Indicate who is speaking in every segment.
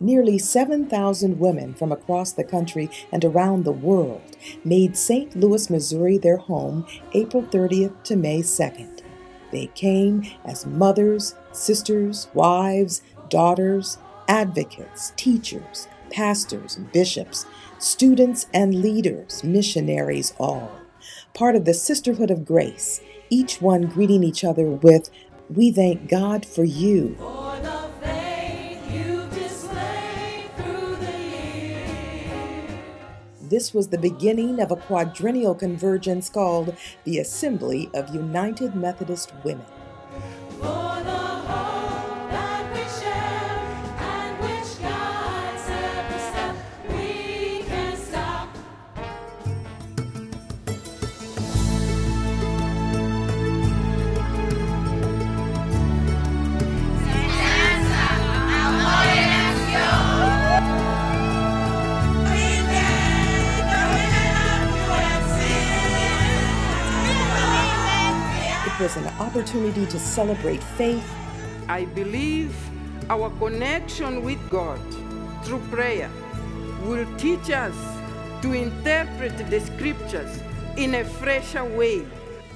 Speaker 1: Nearly 7,000 women from across the country and around the world made St. Louis, Missouri their home April 30th to May 2nd. They came as mothers, sisters, wives, daughters, advocates, teachers, pastors, bishops, students, and leaders, missionaries all. Part of the Sisterhood of Grace, each one greeting each other with, "We thank God for you." This was the beginning of a quadrennial convergence called the Assembly of United Methodist Women. It was an opportunity to celebrate faith.
Speaker 2: I believe our connection with God through prayer will teach us to interpret the scriptures in a fresher way.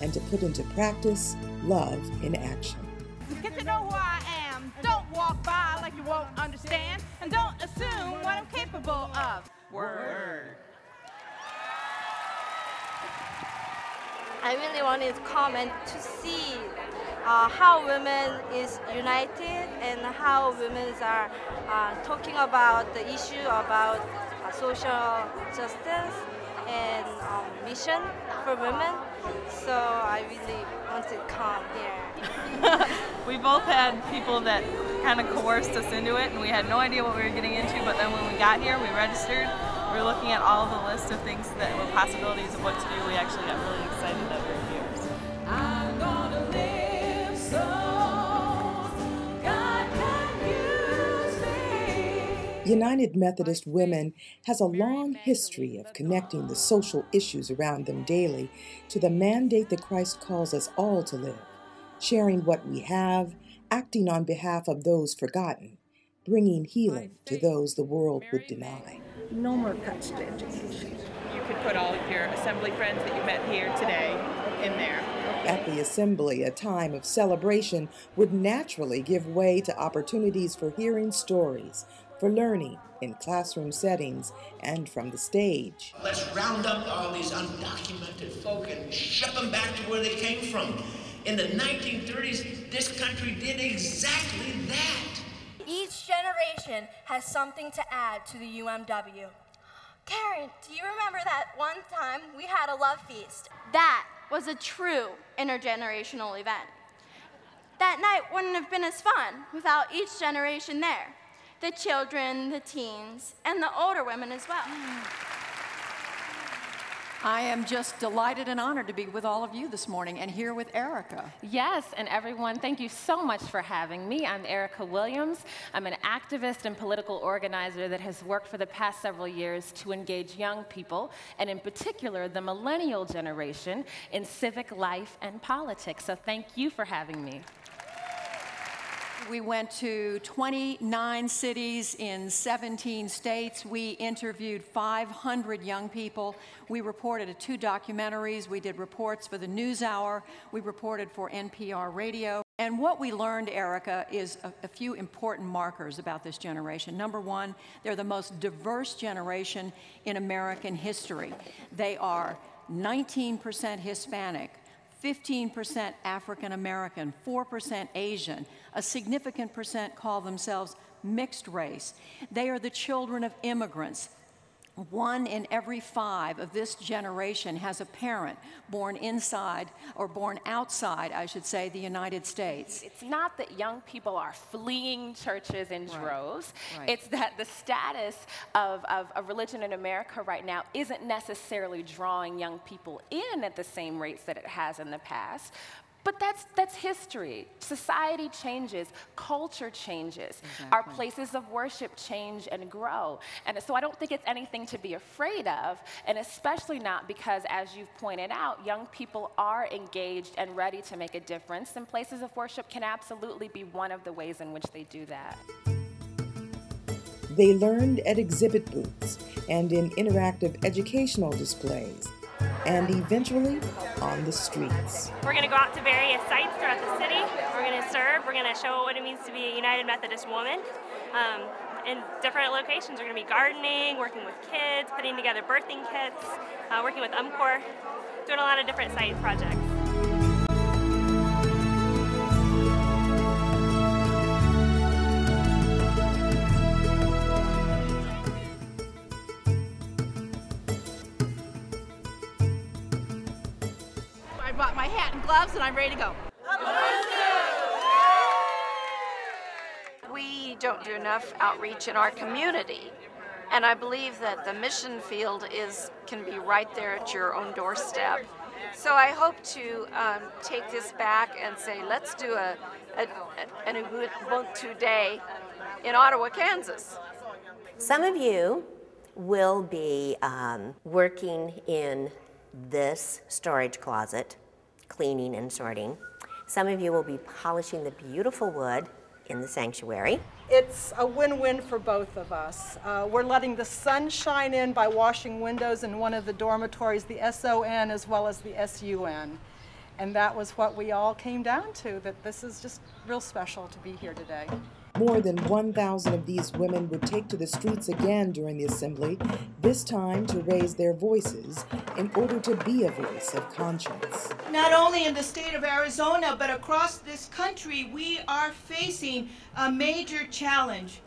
Speaker 1: And to put into practice love in action.
Speaker 3: Get to know who I am. Don't walk by like you won't understand. And don't assume what I'm capable of. Word.
Speaker 4: I really wanted to comment to see how women is united and how women are talking about the issue about social justice and mission for women. So I really want to come here.
Speaker 5: We both had people that kind of coerced us into it, and we had no idea what we were getting into, but then when we got here, we registered. We were looking at all the list of things that were possibilities of what to do. We actually got really excited that we were here. So. I'm gonna live so
Speaker 1: God can use me. United Methodist Women has a long history of connecting the social issues around them daily to the mandate that Christ calls us all to live, sharing what we have, acting on behalf of those forgotten, bringing healing to those the world would deny.
Speaker 6: No more cuts to education.
Speaker 7: You could put all of your assembly friends that you met here today in there.
Speaker 1: At the assembly, a time of celebration would naturally give way to opportunities for hearing stories, for learning in classroom settings and from the stage.
Speaker 8: Let's round up all these undocumented folk and ship them back to where they came from. In the 1930s, this country did exactly that.
Speaker 4: Each generation has something to add to the UMW. Karen, do you remember that one time we had a love feast? That was a true intergenerational event. That night wouldn't have been as fun without each generation there. The children, the teens, and the older women as well.
Speaker 6: I am just delighted and honored to be with all of you this morning and here with Erica.
Speaker 9: Yes, and everyone, thank you so much for having me. I'm Erica Williams. I'm an activist and political organizer that has worked for the past several years to engage young people, and in particular, the millennial generation, in civic life and politics. So thank you for having me.
Speaker 6: We went to 29 cities in 17 states. We interviewed 500 young people. We reported 2 documentaries. We did reports for the NewsHour. We reported for NPR Radio. And what we learned, Erica, is a few important markers about this generation. Number one, they're the most diverse generation in American history. They are 19% Hispanic, 15% African American, 4% Asian. A significant percent call themselves mixed race. They are the children of immigrants. 1 in every 5 of this generation has a parent born inside, or born outside, I should say, the United States.
Speaker 9: It's not that young people are fleeing churches in droves.
Speaker 6: Right.
Speaker 9: It's that the status of religion in America right now isn't necessarily drawing young people in at the same rates that it has in the past. But that's history. Society changes, culture changes.
Speaker 6: Exactly.
Speaker 9: Our places of worship change and grow. And so I don't think it's anything to be afraid of, and especially not because, as you've pointed out, young people are engaged and ready to make a difference, and places of worship can absolutely be one of the ways in which they do that.
Speaker 1: They learned at exhibit booths and in interactive educational displays, and eventually on the streets.
Speaker 10: We're going to go out to various sites throughout the city. We're going to serve. We're going to show what it means to be a United Methodist woman. In different locations, we're going to be gardening, working with kids, putting together birthing kits, working with UMCOR, doing a lot of different side projects.
Speaker 3: I brought my hat and gloves and I'm ready to go.
Speaker 11: We don't do enough outreach in our community, and I believe that the mission field can be right there at your own doorstep. So I hope to take this back and say, let's do an Ubuntu Day in Ottawa, Kansas.
Speaker 12: Some of you will be working in this storage closet, cleaning and sorting. Some of you will be polishing the beautiful wood in the sanctuary.
Speaker 13: It's a win-win for both of us. We're letting the sun shine in by washing windows in one of the dormitories, the SON as well as the SUN. And that was what we all came down to, that this is just real special to be here today.
Speaker 1: More than 1,000 of these women would take to the streets again during the assembly, this time to raise their voices in order to be a voice of conscience.
Speaker 14: Not only in the state of Arizona, but across this country, we are facing a major challenge.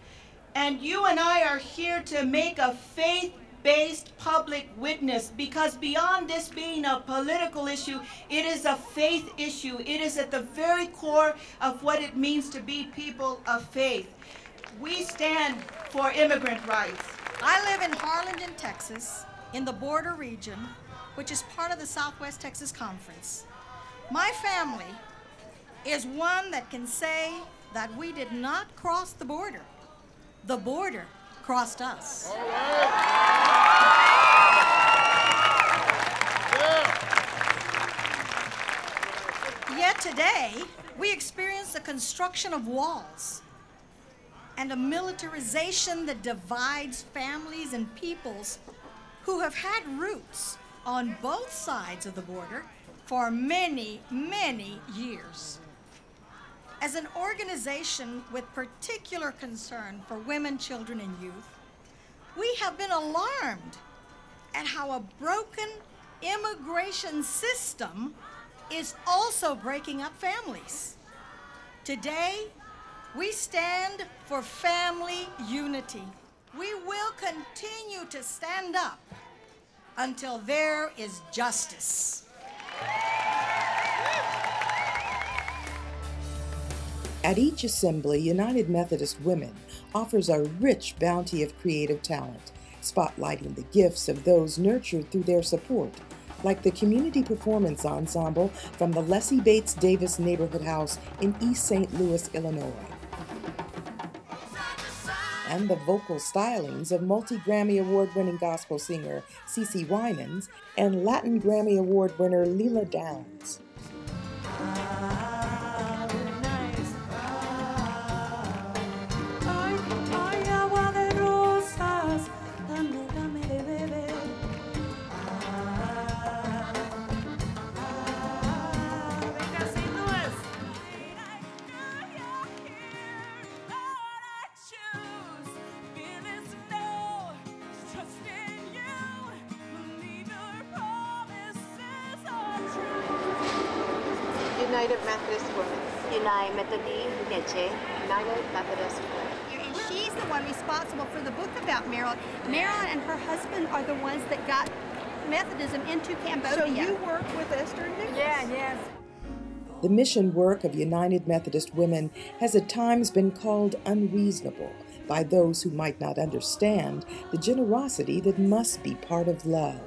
Speaker 14: And you and I are here to make a faith-based public witness, because beyond this being a political issue, it is a faith issue. It is at the very core of what it means to be people of faith. We stand for immigrant rights.
Speaker 15: I live in Harlingen, Texas, in the border region, which is part of the Southwest Texas Conference. My family is one that can say that we did not cross the border. The border crossed us. Yet today, we experience the construction of walls and a militarization that divides families and peoples who have had roots on both sides of the border for many, many years. As an organization with particular concern for women, children, and youth, we have been alarmed at how a broken immigration system is also breaking up families. Today, we stand for family unity. We will continue to stand up until there is justice.
Speaker 1: At each assembly, United Methodist Women offers a rich bounty of creative talent, spotlighting the gifts of those nurtured through their support, like the Community Performance Ensemble from the Leslie Bates Davis Neighborhood House in East St. Louis, Illinois, and the vocal stylings of multi-Grammy Award-winning gospel singer CeCe Winans and Latin Grammy Award winner Lila Downs.
Speaker 16: United Methodist Women.
Speaker 12: United Methodist Women.
Speaker 15: And she's the one responsible for the book about Marilyn. Marilyn and her husband are the ones that got Methodism into Cambodia.
Speaker 13: So you work with Esther and Nicholas?
Speaker 15: Yeah, yes.
Speaker 1: The mission work of United Methodist Women has at times been called unreasonable by those who might not understand the generosity that must be part of love.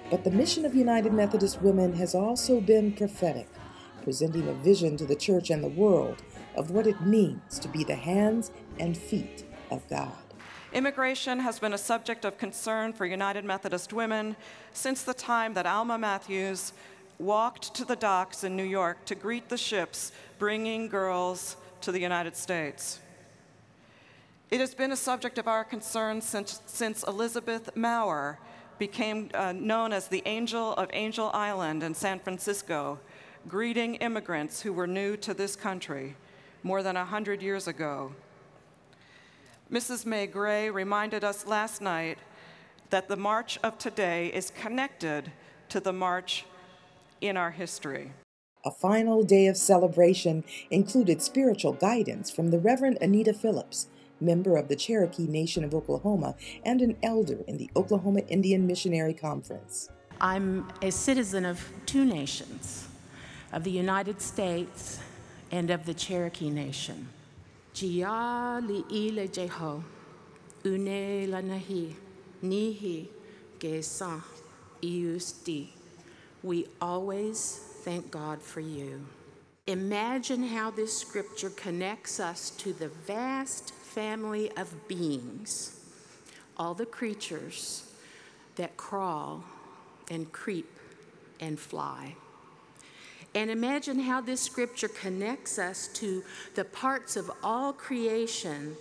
Speaker 1: But the mission of United Methodist Women has also been prophetic, presenting a vision to the church and the world of what it means to be the hands and feet of God.
Speaker 17: Immigration has been a subject of concern for United Methodist Women since the time that Alma Matthews walked to the docks in New York to greet the ships bringing girls to the United States. It has been a subject of our concern since Elizabeth Maurer became known as the Angel of Angel Island in San Francisco, greeting immigrants who were new to this country more than 100 years ago. Mrs. May Gray reminded us last night that the march of today is connected to the march in our history.
Speaker 1: A final day of celebration included spiritual guidance from the Reverend Anita Phillips, member of the Cherokee Nation of Oklahoma and an elder in the Oklahoma Indian Missionary Conference.
Speaker 18: I'm a citizen of two nations, of the United States and of the Cherokee Nation. Jia li'ile jeho, une lanahi, nihi gesa iusti. We always thank God for you. Imagine how this scripture connects us to the vast family of beings, all the creatures that crawl and creep and fly. And imagine how this scripture connects us to the parts of all creation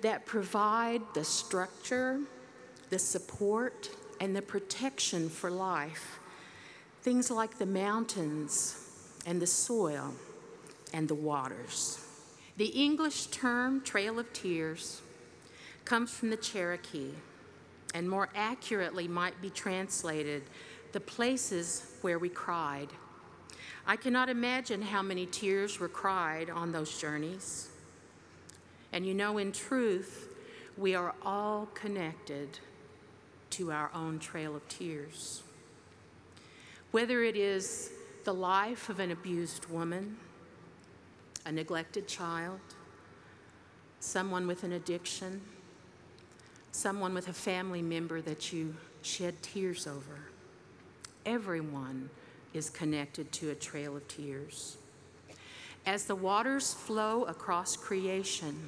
Speaker 18: that provide the structure, the support, and the protection for life. Things like the mountains and the soil and the waters. The English term Trail of Tears comes from the Cherokee and more accurately might be translated the places where we cried. I cannot imagine how many tears were cried on those journeys. And you know, in truth, we are all connected to our own trail of tears. Whether it is the life of an abused woman, a neglected child, someone with an addiction, someone with a family member that you shed tears over, everyone is connected to a trail of tears. As the waters flow across creation,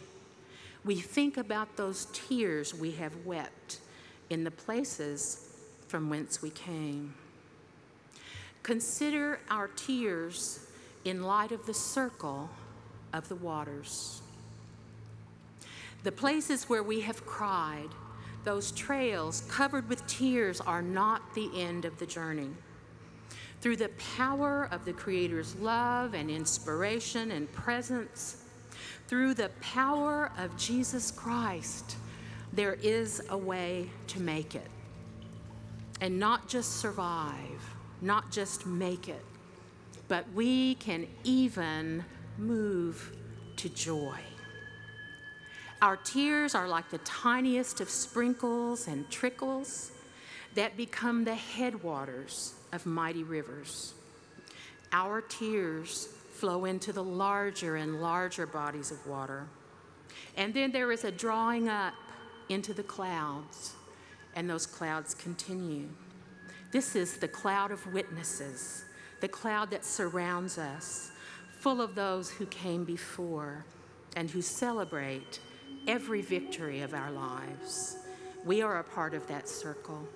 Speaker 18: we think about those tears we have wept in the places from whence we came. Consider our tears in light of the circle of the waters. The places where we have cried, those trails covered with tears, are not the end of the journey. Through the power of the Creator's love and inspiration and presence, through the power of Jesus Christ, there is a way to make it. And not just survive, not just make it, but we can even move to joy. Our tears are like the tiniest of sprinkles and trickles that become the headwaters of mighty rivers. Our tears flow into the larger and larger bodies of water. And then there is a drawing up into the clouds, and those clouds continue. This is the cloud of witnesses, the cloud that surrounds us, full of those who came before and who celebrate every victory of our lives. We are a part of that circle.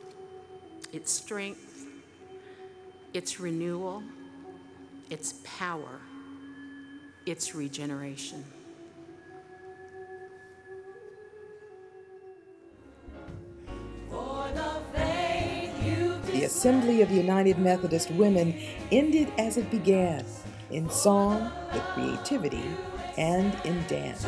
Speaker 18: Its strength, its renewal, its power, its regeneration.
Speaker 1: The Assembly of United Methodist Women ended as it began, in song, with creativity, and in dance.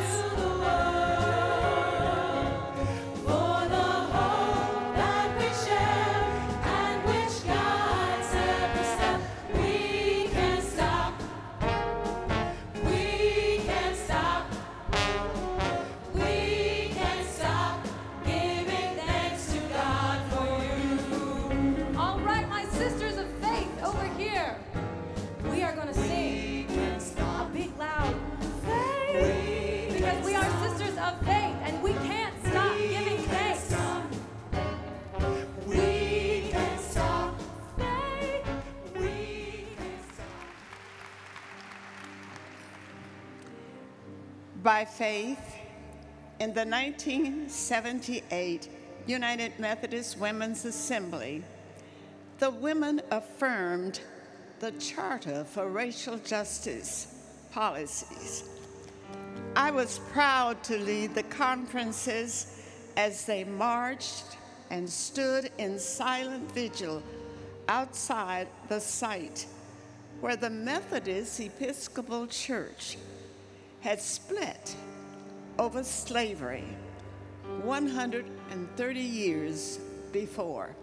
Speaker 19: By faith, in the 1978 United Methodist Women's Assembly, the women affirmed the Charter for Racial Justice Policies. I was proud to lead the conferences as they marched and stood in silent vigil outside the site where the Methodist Episcopal Church had split over slavery 130 years before.